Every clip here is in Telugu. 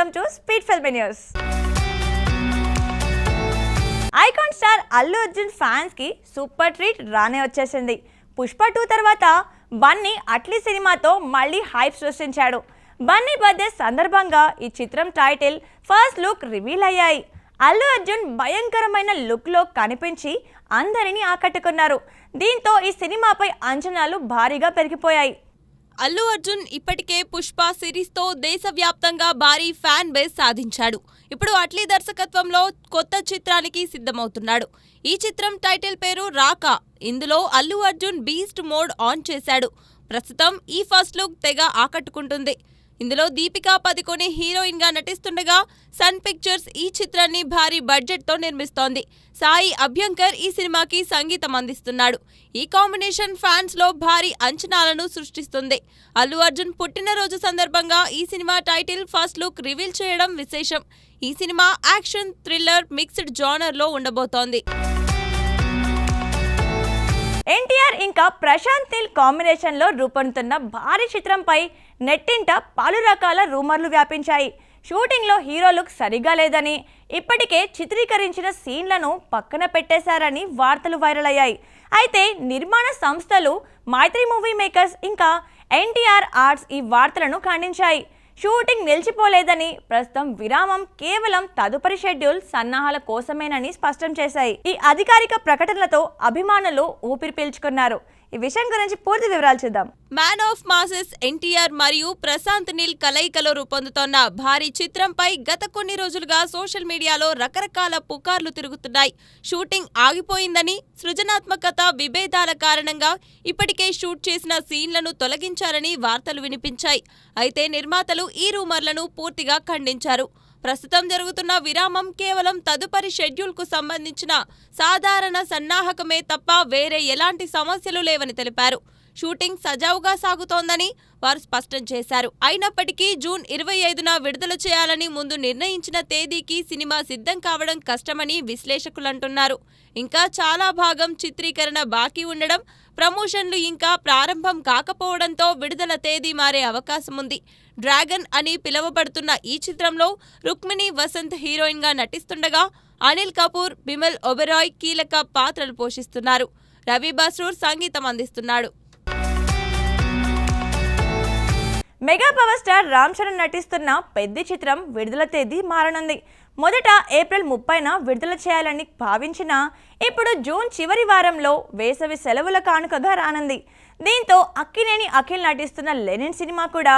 Welcome to speed film news. Icon star Allu Arjun fans కి సూపర్ ట్రీట్ రానే వచ్చేసింది. పుష్ప 2 తర్వాత బన్నీ అట్లీ సినిమాతో మళ్ళీ హైప్ సృష్టించాడు. బన్నీ బర్త్డే సందర్భంగా ఈ చిత్రం టైటిల్, ఫస్ట్ లుక్ రివీల్ అయ్యాయి. అల్లు అర్జున్ భయంకరమైన లుక్ లో కనిపించి అందరినీ ఆకట్టుకున్నారు. దీంతో ఈ సినిమాపై అంచనాలు భారీగా పెరిగిపోయాయి. అల్లు అర్జున్ ఇప్పటికే పుష్ప సిరీస్తో దేశవ్యాప్తంగా భారీ ఫ్యాన్ బేస్ సాధించాడు. ఇప్పుడు అట్లీ దర్శకత్వంలో కొత్త చిత్రానికి సిద్ధమవుతున్నాడు. ఈ చిత్రం టైటిల్ పేరు రాకా. ఇందులో Allu Arjun beast mode on చేశాడు. ప్రస్తుతం ఈ ఫస్ట్ లుక్ తెగ ఆకట్టుకుంటుంది. ఇందులో దీపికా పదుకొనె హీరోయిన్ గా నటిస్తుండగా సన్ పిక్చర్స్ ఈ చిత్రాన్ని భారీ బడ్జెట్ తో నిర్మిస్తోంది. సాయి అభ్యంకర్ ఈ సినిమాకి సంగీతం అందిస్తున్నాడు. ఈ కాంబినేషన్ ఫ్యాన్స్ లో భారీ అంచనాలను సృష్టిస్తుంది. అల్లు అర్జున్ పుట్టినరోజు సందర్భంగా ఈ cinema title, first look reveal చేయడం విశేషం. ఈ cinema action, thriller mixed genre లో ఉండబోతోంది. ఎన్టీఆర్ ఇంకా ప్రశాంత్ నీల్ కాంబినేషన్ లో రూపొందుతున్న భారీ చిత్రంపై నెట్టింట పలు రకాల రూమర్లు వ్యాపించాయి. షూటింగ్ లో హీరో లుక్ సరిగా లేదని, ఇప్పటికే చిత్రీకరించిన సీన్లను పక్కన పెట్టేశారని వార్తలు వైరల్ అయ్యాయి. అయితే నిర్మాణ సంస్థలు మైత్రి మూవీ మేకర్స్ ఇంకా ఎన్టీఆర్ ఆర్ట్స్ ఈ వార్తలను ఖండించాయి. షూటింగ్ నిలిచిపోలేదని, ప్రస్తుతం విరామం కేవలం తదుపరి షెడ్యూల్ సన్నాహాల కోసమేనని స్పష్టం చేశాయి. ఈ అధికారిక ప్రకటనలతో అభిమానులు ఊపిరి పీల్చుకున్నారు. ఈ విషయం గురించి పూర్తి వివరాలు చూద్దాం. మ్యాన్ ఆఫ్ మాసెస్ ఎన్టీఆర్ మరియు ప్రశాంత్ నీల్ కలయికలో రూపొందుతోన్న భారీ చిత్రంపై గత కొన్ని రోజులుగా సోషల్ మీడియాలో రకరకాల పుకార్లు తిరుగుతున్నాయి. షూటింగ్ ఆగిపోయిందని, సృజనాత్మకత విభేదాల కారణంగా ఇప్పటికే షూట్ చేసిన సీన్లను తొలగించారని వార్తలు వినిపించాయి. అయితే నిర్మాతలు ఈ రూమర్లను పూర్తిగా ఖండించారు. ప్రస్తుతం జరుగుతున్న విరామం కేవలం తదుపరి షెడ్యూల్కు సంబంధించిన సాధారణ సన్నాహకమే తప్ప వేరే ఎలాంటి సమస్యలు లేవని తెలిపారు. షూటింగ్ సజావుగా సాగుతోందని వారు స్పష్టం చేశారు. అయినప్పటికీ జూన్ 25న విడుదల చేయాలని ముందు నిర్ణయించిన తేదీకి సినిమా సిద్ధం కావడం కష్టమని విశ్లేషకులంటున్నారు. ఇంకా చాలా భాగం చిత్రీకరణ బాకీ ఉండడం, ప్రమోషన్లు ఇంకా ప్రారంభం కాకపోవడంతో విడుదల తేదీ మారే అవకాశం ఉంది. డ్రాగన్ అని పిలువబడుతున్న ఈ చిత్రంలో రుక్మిణి వసంత్ హీరోయిన్ గా నటిస్తుండగా అనిల్ కపూర్, బిమల్ ఒబెరాయ్ కీలక పాత్రలు పోషిస్తున్నారు. రవి బస్రూర్ సంగీతం అందిస్తున్నాడు. Mega power star Ram Charan నటిస్తున్న పెద్ది చిత్రం విడుదల తేదీ మారనుంది. మొదట ఏప్రిల్ 30న విడుదల చేయాలని భావించినా ఇప్పుడు జూన్ చివరి వారంలో వేసవి సెలవుల కానుకగా రానుంది. దీంతో అక్కినేని అఖిల్ నటిస్తున్న లెనిన్ సినిమా కూడా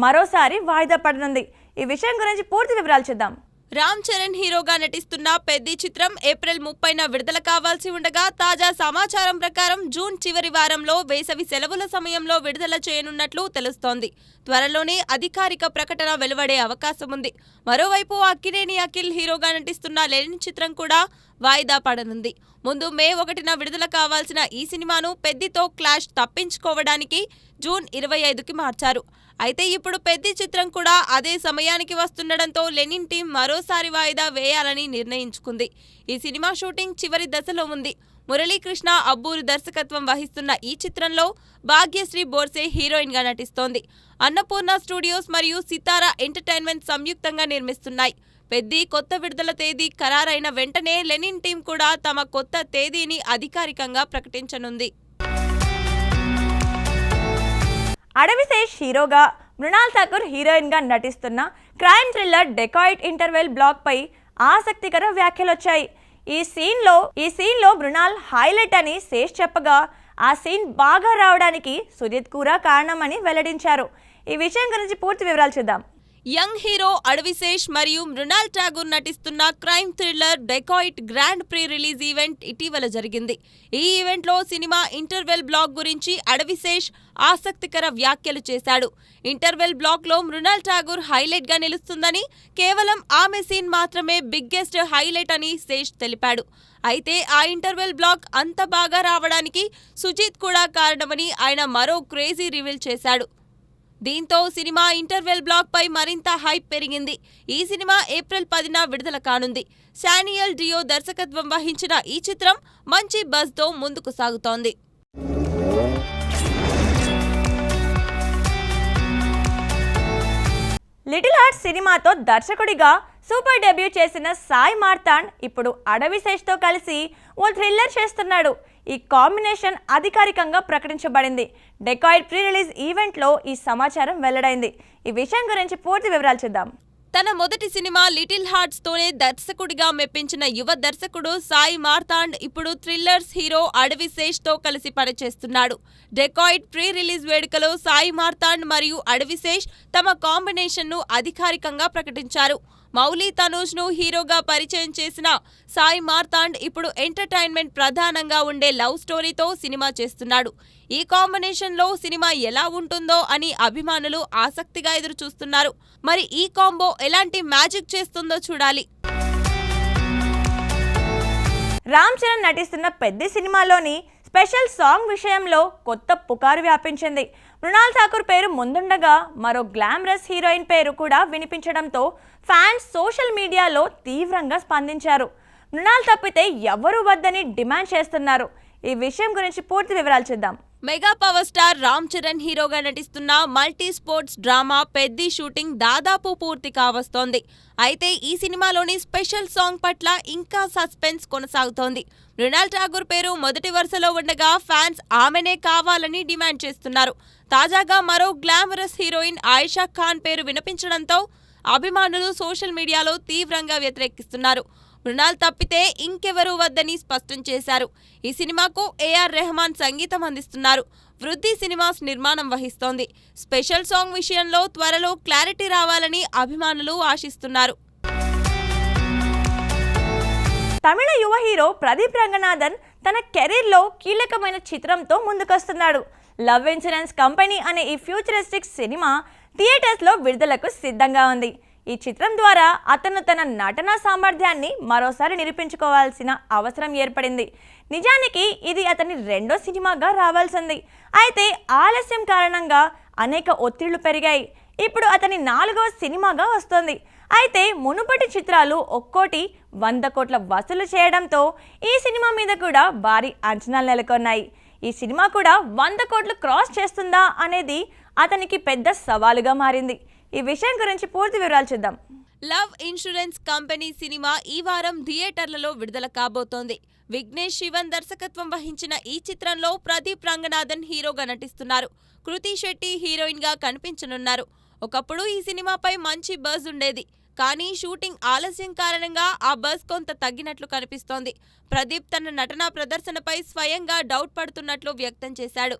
మరోసారి వాయిదా పడనుంది. ఈ విషయం గురించి పూర్తి వివరాలు చూద్దాం. రామ్ చరణ్ హీరోగా నటిస్తున్న పెద్ది చిత్రం ఏప్రిల్ 30న విడుదల కావాల్సి ఉండగా తాజా సమాచారం ప్రకారం జూన్ చివరి వారంలో వేసవి సెలవుల సమయంలో విడుదల చేయనున్నట్లు తెలుస్తోంది. త్వరలోనే అధికారిక ప్రకటన వెలువడే అవకాశం ఉంది. మరోవైపు అక్కినేని అఖిల్ హీరోగా నటిస్తున్న లెనిన్ చిత్రం కూడా వాయిదా పడనుంది. ముందు మే 1న విడుదల కావాల్సిన ఈ సినిమాను పెద్దితో క్లాష్ తప్పించుకోవడానికి జూన్ 25కి మార్చారు. అయితే ఇప్పుడు పెద్ది చిత్రం కూడా అదే సమయానికి వస్తుండడంతో లెనిన్ టీం మరోసారి వాయిదా వేయాలని నిర్ణయించుకుంది. ఈ సినిమా షూటింగ్ చివరి దశలో ఉంది. మురళీకృష్ణ అబ్బూరు దర్శకత్వం వహిస్తున్న ఈ చిత్రంలో భాగ్యశ్రీ బోర్సే హీరోయిన్ గా నటిస్తోంది. అన్నపూర్ణ స్టూడియోస్ మరియు సితారా ఎంటర్టైన్మెంట్ సంయుక్తంగా నిర్మిస్తున్నాయి. పెద్ది కొత్త విడుదల తేదీ ఖరారైన వెంటనే లెనిన్ టీం కూడా తమ కొత్త తేదీని అధికారికంగా ప్రకటించనుంది. అడవిశేష్ హీరోగా, మృణాల్ ఠాకూర్ హీరోయిన్ గా నటిస్తున్న crime thriller dacoit interval block పై ఆసక్తికర వ్యాఖ్యలొచ్చాయి. ఈ సీన్ లో మృణాల్ హైలైట్ అని శేష్ చెప్పగా, ఆ సీన్ బాగా రావడానికి సుజిత్ కూడా కారణమని వెల్లడించారు. ఈ విషయం గురించి పూర్తి వివరాలు చూద్దాం. యంగ్ హీరో అడవిశేష్ మరియు మృణాల్ ఠాగూర్ నటిస్తున్న crime thriller dacoit grand pre release event ఇటీవల జరిగింది. ఈ ఈవెంట్లో సినిమా ఇంటర్వెల్ బ్లాక్ గురించి అడవిశేష్ ఆసక్తికర వ్యాఖ్యలు చేశాడు. ఇంటర్వెల్ బ్లాక్ లో మృణాల్ ఠాగూర్ హైలైట్ గా నిలుస్తుందని, కేవలం ఆమె సీన్ మాత్రమే బిగ్గెస్ట్ హైలైట్ అని శేష్ తెలిపాడు. అయితే ఆ ఇంటర్వెల్ బ్లాక్ అంత బాగా రావడానికి సుజిత్ కూడా కారణమని ఆయన మరో క్రేజీ రివీల్ చేశాడు. దీంతో సినిమా ఇంటర్వెల్ బ్లాక్ పై మరింత హైప్ పెరిగింది. ఈ సినిమా ఏప్రిల్ 10న విడుదల కానుంది. శానియల్ డియో దర్శకత్వం వహించిన ఈ చిత్రం మంచి బజ్ తో ముందుకు సాగుతోంది. లిటిల్ హార్ట్స్ సినిమాతో దర్శకుడిగా సూపర్ డెబ్యూ చేసిన సాయి మార్తాండ్ ఇప్పుడు అడవిశేష్తో కలిసి ఓ థ్రిల్లర్ చేస్తున్నాడు. ఈ కాంబినేషన్ అధికారికంగా ప్రకటించబడింది. డెకాయిడ్ ప్రీ రిలీజ్ ఈవెంట్లో ఈ సమాచారం వెల్లడైంది. ఈ విషయం గురించి పూర్తి వివరాలు చూద్దాం. తన మొదటి సినిమా లిటిల్ హార్ట్స్ తోనే దర్శకుడిగా మెప్పించిన యువ దర్శకుడు సాయి మార్తాండ్ ఇప్పుడు థ్రిల్లర్స్ హీరో అడవిశేష్ తో కలిసి పనిచేస్తున్నాడు. డెకాయిడ్ ప్రీ రిలీజ్ వేడుకలో సాయి మార్తాండ్ మరియు అడవిశేష్ తమ కాంబినేషన్ ను అధికారికంగా ప్రకటించారు. మౌలి తనూజ్ ను హీరోగా పరిచయం చేసిన సాయి మార్తాండ్ ఇప్పుడు ఎంటర్టైన్మెంట్ ప్రధానంగా ఉండే లవ్ స్టోరీతో సినిమా చేస్తున్నాడు. ఈ కాంబినేషన్ లో సినిమా ఎలా ఉంటుందో అని అభిమానులు ఆసక్తిగా ఎదురు చూస్తున్నారు. మరి ఈ కాంబో ఎలాంటి మ్యాజిక్ చేస్తుందో చూడాలి. రామ్ చరణ్ నటిస్తున్న పెద్ద సినిమాలోని స్పెషల్ సాంగ్ విషయంలో కొత్త పుకారు వ్యాపించింది. మృణాల్ ఠాకూర్ పేరు ముందుండగా మరో గ్లామరస్ హీరోయిన్ పేరు కూడా వినిపించడంతో ఫ్యాన్స్ సోషల్ మీడియాలో తీవ్రంగా స్పందించారు. మృణాల్ తప్పితే ఎవరూ వద్దని డిమాండ్ చేస్తున్నారు. ఈ విషయం గురించి పూర్తి వివరాలు చూద్దాం. Mega power star Ram Charan హీరోగా నటిస్తున్న multi sports drama Peddi shooting దాదాపు పూర్తి కావస్తోంది. అయితే ఈ సినిమాలోని స్పెషల్ సాంగ్ పట్ల ఇంకా సస్పెన్స్ కొనసాగుతోంది. మృణాల్ ఠాకూర్ పేరు మొదటి వరుసలో ఉండగా ఫ్యాన్స్ ఆమెనే కావాలని డిమాండ్ చేస్తున్నారు. తాజాగా మరో గ్లామరస్ హీరోయిన్ ఆయిషా ఖాన్ పేరు వినిపించడంతో అభిమానులు సోషల్ మీడియాలో తీవ్రంగా వ్యతిరేకిస్తున్నారు. మృణాల్ తప్పితే ఇంకెవరూ వద్దని స్పష్టం చేశారు. ఈ సినిమాకు ఏఆర్ రెహమాన్ సంగీతం అందిస్తున్నారు. వృద్ధి సినిమాస్ నిర్మాణం వహిస్తోంది. స్పెషల్ సాంగ్ విషయంలో త్వరలో క్లారిటీ రావాలని అభిమానులు ఆశిస్తున్నారు. తమిళ యువ హీరో ప్రదీప్ రంగనాథన్ తన కెరీర్లో కీలకమైన చిత్రంతో ముందుకొస్తున్నాడు. లవ్ ఇన్సూరెన్స్ కంపెనీ అనే ఈ ఫ్యూచరిస్టిక్ సినిమా థియేటర్స్లో విడుదలకు సిద్ధంగా ఉంది. ఈ చిత్రం ద్వారా అతను తన నటనా సామర్థ్యాన్ని మరోసారి నిరూపించుకోవాల్సిన అవసరం ఏర్పడింది. నిజానికి ఇది అతని రెండో సినిమాగా రావాల్సింది. అయితే ఆలస్యం కారణంగా అనేక ఒత్తిళ్లు పెరిగాయి. ఇప్పుడు అతని 4వ సినిమాగా వస్తోంది. అయితే మునుపటి చిత్రాలు ఒక్కోటి 100 కోట్ల వసూలు చేయడంతో ఈ సినిమా మీద కూడా భారీ అంచనాలు నెలకొన్నాయి. ఈ సినిమా కూడా 100 కోట్లు క్రాస్ చేస్తుందా అనేది అతనికి పెద్ద సవాలుగా మారింది. ఈ విషయం గురించి పూర్తి వివరాలు చూద్దాం. లవ్ ఇన్సూరెన్స్ కంపెనీ సినిమా ఈ వారం థియేటర్లలో విడుదల కాబోతోంది. విఘ్నేష్ శివన్ దర్శకత్వం వహించిన ఈ చిత్రంలో ప్రదీప్ రంగనాథన్ హీరోగా నటిస్తున్నారు. కృతి శెట్టి హీరోయిన్ గా కనిపించనున్నారు. ఒకప్పుడు ఈ సినిమాపై మంచి బజ్ ఉండేది. కానీ షూటింగ్ ఆలస్యం కారణంగా ఆ బజ్ కొంత తగ్గినట్లు కనిపిస్తోంది. ప్రదీప్ తన నటనా ప్రదర్శనపై స్వయంగా డౌట్ పడుతున్నట్లు వ్యక్తం చేశాడు.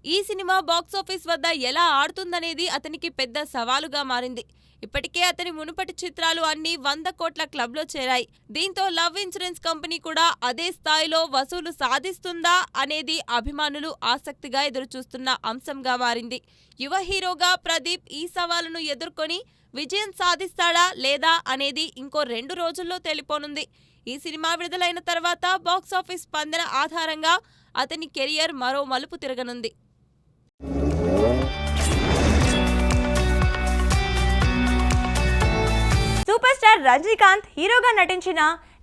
ఈ సినిమా బాక్సాఫీస్ వద్ద ఎలా ఆడుతుందనేది అతనికి పెద్ద సవాలుగా మారింది. ఇప్పటికే అతని మునుపటి చిత్రాలు అన్ని 100 కోట్ల క్లబ్లో చేరాయి. దీంతో లవ్ ఇన్సూరెన్స్ కంపెనీ కూడా అదే స్థాయిలో వసూలు సాధిస్తుందా అనేది అభిమానులు ఆసక్తిగా ఎదురుచూస్తున్న అంశంగా మారింది. యువ హీరోగా ప్రదీప్ ఈ సవాలును ఎదుర్కొని విజయం సాధిస్తాడా లేదా అనేది ఇంకో 2 రోజుల్లో తెలిపోనుంది. ఈ సినిమా విడుదలైన తర్వాత బాక్సాఫీస్ స్పందన ఆధారంగా అతని కెరియర్ మరో మలుపు తిరగనుంది. సూపర్ స్టార్ రజనీకాంత్ హీరోగా నటించిన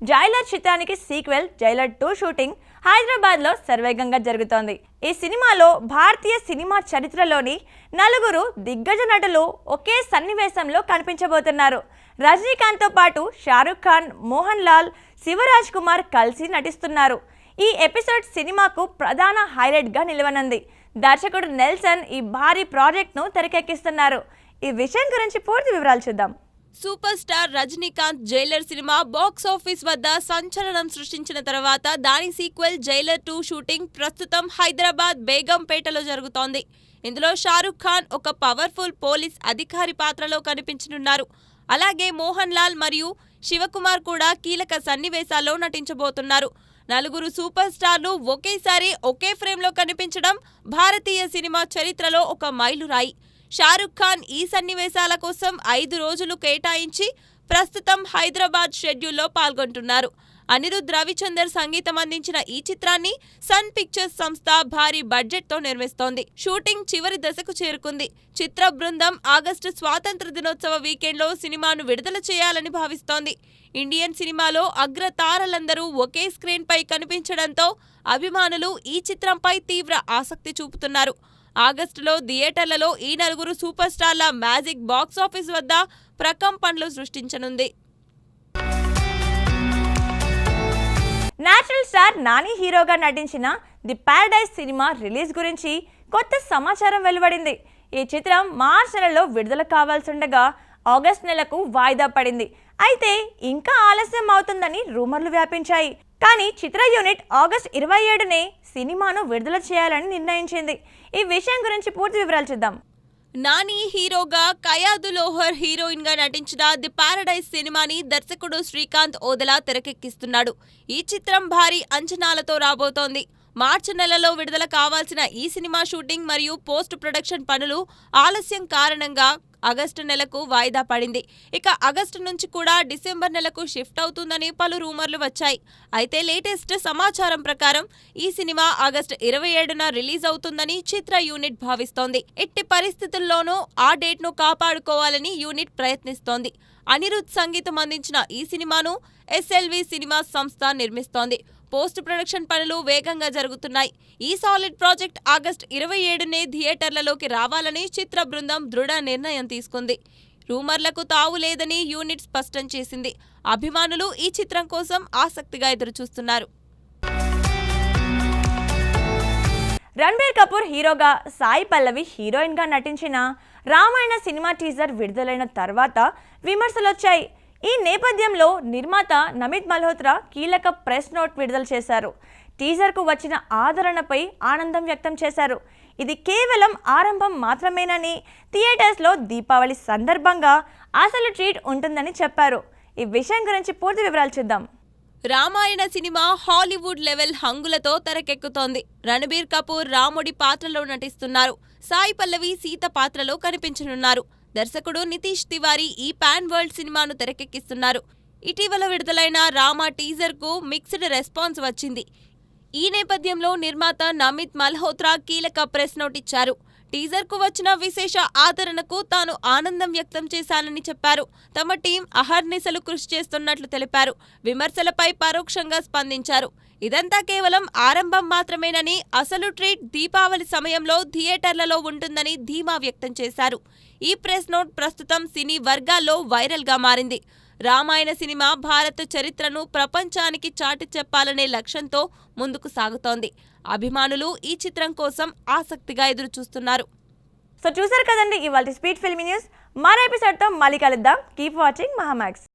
జైలర్ చిత్రానికి సీక్వెల్ జైలర్ 2 షూటింగ్ హైదరాబాద్లో శరవేగంగా జరుగుతోంది. ఈ సినిమాలో భారతీయ సినిమా చరిత్రలోని 4 దిగ్గజ నటులు ఒకే సన్నివేశంలో కనిపించబోతున్నారు. రజనీకాంత్తో పాటు షారుఖ్ ఖాన్, మోహన్ లాల్, శివరాజ్ కుమార్ కలిసి నటిస్తున్నారు. ఈ ఎపిసోడ్ సినిమాకు ప్రధాన హైలైట్గా నిలవనుంది. దర్శకుడు నెల్సన్ ఈ భారీ ప్రాజెక్ట్ను తెరకెక్కిస్తున్నారు. ఈ విషయం గురించి పూర్తి వివరాలు చూద్దాం. Super star Rajinikanth Jailer cinema box office వద్ద సంచలనం సృష్టించిన తర్వాత దాని సీక్వెల్ జైలర్ 2 షూటింగ్ ప్రస్తుతం హైదరాబాద్ బేగంపేటలో జరుగుతోంది. ఇందులో షారుఖ్ ఖాన్ ఒక పవర్ఫుల్ పోలీస్ అధికారి పాత్రలో కనిపించనున్నారు. అలాగే మోహన్ లాల్ మరియు శివకుమార్ కూడా కీలక సన్నివేశాల్లో నటించబోతున్నారు. 4 సూపర్ స్టార్లు ఒకేసారి ఒకే ఫ్రేమ్లో కనిపించడం భారతీయ సినిమా చరిత్రలో ఒక మైలురాయి. షారుఖ్ ఖాన్ ఈ సన్నివేశాల కోసం 5 రోజులు కేటాయించి ప్రస్తుతం హైదరాబాద్ షెడ్యూల్లో పాల్గొంటున్నారు. అనిరుద్ రవిచందర్ సంగీతం అందించిన ఈ చిత్రాన్ని సన్ పిక్చర్స్ సంస్థ భారీ బడ్జెట్తో నిర్మిస్తోంది. షూటింగ్ చివరి దశకు చేరుకుంది. చిత్ర బృందం ఆగస్టు స్వాతంత్ర దినోత్సవ వీకెండ్లో సినిమాను విడుదల చేయాలని భావిస్తోంది. ఇండియన్ సినిమాలో అగ్ర తారలందరూ ఒకే స్క్రీన్పై కనిపించడంతో అభిమానులు ఈ చిత్రంపై తీవ్ర ఆసక్తి చూపుతున్నారు. ఆగస్టులో థియేటర్లలో ఈ నలుగురు సూపర్ స్టార్ల మ్యాజిక్ బాక్సాఫీస్ వద్ద ప్రకంపనలు సృష్టించనుంది. నేచురల్ స్టార్ నాని హీరోగా నటించిన ది పారడైజ్ సినిమా రిలీజ్ గురించి కొత్త సమాచారం వెలువడింది. ఈ చిత్రం మార్చి నెలలో విడుదల కావాల్సిండగా ఆగస్టు నెలకు వాయిదా పడింది. అయితే ఇంకా ఆలస్యం అవుతుందని రూమర్లు వ్యాపించాయి. కానీ చిత్ర యూనిట్ ఆగస్టు 27నే సినిమాను విడుదల చేయాలని నిర్ణయించింది. ఈ విషయం గురించి పూర్తి వివరాలు చూద్దాం. నాని హీరోగా, కయాదు లోహర్ హీరోయిన్ గా నటించిన ది పారడైజ్ సినిమాని దర్శకుడు శ్రీకాంత్ ఓదెలా తెరకెక్కిస్తున్నాడు. ఈ చిత్రం భారీ అంచనాలతో రాబోతోంది. మార్చి నెలలో విడుదల కావాల్సిన ఈ సినిమా షూటింగ్ మరియు పోస్ట్ ప్రొడక్షన్ పనులు ఆలస్యం కారణంగా ఆగస్టు నెలకు వాయిదా పడింది. ఇక ఆగస్టు నుంచి కూడా డిసెంబర్ నెలకు షిఫ్ట్ అవుతుందని పలు రూమర్లు వచ్చాయి. అయితే లేటెస్ట్ సమాచారం ప్రకారం ఈ సినిమా ఆగస్టు 27న రిలీజ్ అవుతుందని చిత్ర యూనిట్ భావిస్తోంది. ఎట్టి పరిస్థితుల్లోనూ ఆ డేట్ను కాపాడుకోవాలని యూనిట్ ప్రయత్నిస్తోంది. అనిరుద్ సంగీతం అందించిన ఈ సినిమాను ఎస్ఎల్వి సినిమాస్ సంస్థ నిర్మిస్తోంది. పోస్ట్ ప్రొడక్షన్ పనులు వేగంగా జరుగుతున్నాయి. ఈ సాలిడ్ ప్రాజెక్ట్ ఆగస్టు 27నే థియేటర్లలోకి రావాలని చిత్ర బృందం దృఢ నిర్ణయం తీసుకుంది. రూమర్లకు తావు లేదని యూనిట్ స్పష్టం చేసింది. అభిమానులు ఈ చిత్రం కోసం ఆసక్తిగా ఎదురుచూస్తున్నారు. రణబీర్ కపూర్ హీరోగా, సాయి పల్లవి హీరోయిన్గా నటించిన రామాయణ సినిమా టీజర్ విడుదలైన తర్వాత విమర్శలొచ్చాయి. ఈ నేపథ్యంలో నిర్మాత నమిత్ మల్హోత్రా కీలక ప్రెస్ నోట్ విడుదల చేశారు. టీజర్కు వచ్చిన ఆదరణపై ఆనందం వ్యక్తం చేశారు. ఇది కేవలం ఆరంభం మాత్రమేనని, థియేటర్స్లో దీపావళి సందర్భంగా అసలు ట్రీట్ ఉంటుందని చెప్పారు. ఈ విషయం గురించి పూర్తి వివరాలు చూద్దాం. రామాయణ సినిమా హాలీవుడ్ లెవెల్ హంగులతో తెరకెక్కుతోంది. రణబీర్ కపూర్ రాముడి పాత్రలో నటిస్తున్నారు. సాయి పల్లవి సీత పాత్రలో కనిపించనున్నారు. దర్శకుడు నితీష్ తివారీ ఈ పాన్ వరల్డ్ సినిమాను తెరకెక్కిస్తున్నారు. ఇటీవల విడుదలైన రామా టీజర్ కు మిక్స్డ్ రెస్పాన్స్ వచ్చింది. ఈ నేపథ్యంలో నిర్మాత నమిత్ మల్హోత్రా కీలక ప్రెస్ నోట్ ఇచ్చారు. టీజర్ కు వచ్చిన విశేష ఆదరణకు తాను ఆనందం వ్యక్తం చేశానని చెప్పారు. తమ టీం అహర్నిశలు కృషి చేస్తున్నట్లు తెలిపారు. విమర్శలపై పరోక్షంగా స్పందించారు. ఇదంతా కేవలం ఆరంభం మాత్రమేనని, అసలు ట్రీట్ దీపావళి సమయంలో థియేటర్లలో ఉంటుందని ధీమా వ్యక్తం చేశారు. ఈ ప్రెస్ నోట్ ప్రస్తుతం సినీ వర్గాల్లో వైరల్గా మారింది. రామాయణ సినిమా భారత చరిత్రను ప్రపంచానికి చాటి చెప్పాలనే లక్ష్యంతో ముందుకు సాగుతోంది. అభిమానులు ఈ చిత్రం కోసం ఆసక్తిగా ఎదురుచూస్తున్నారు. సో చూసారు కదండి ఇవాళ స్పీడ్ ఫిల్మీ న్యూస్. మరో ఎపిసోడ్తో మళ్ళీ కలుద్దాం. Keep watching Mahaa Max.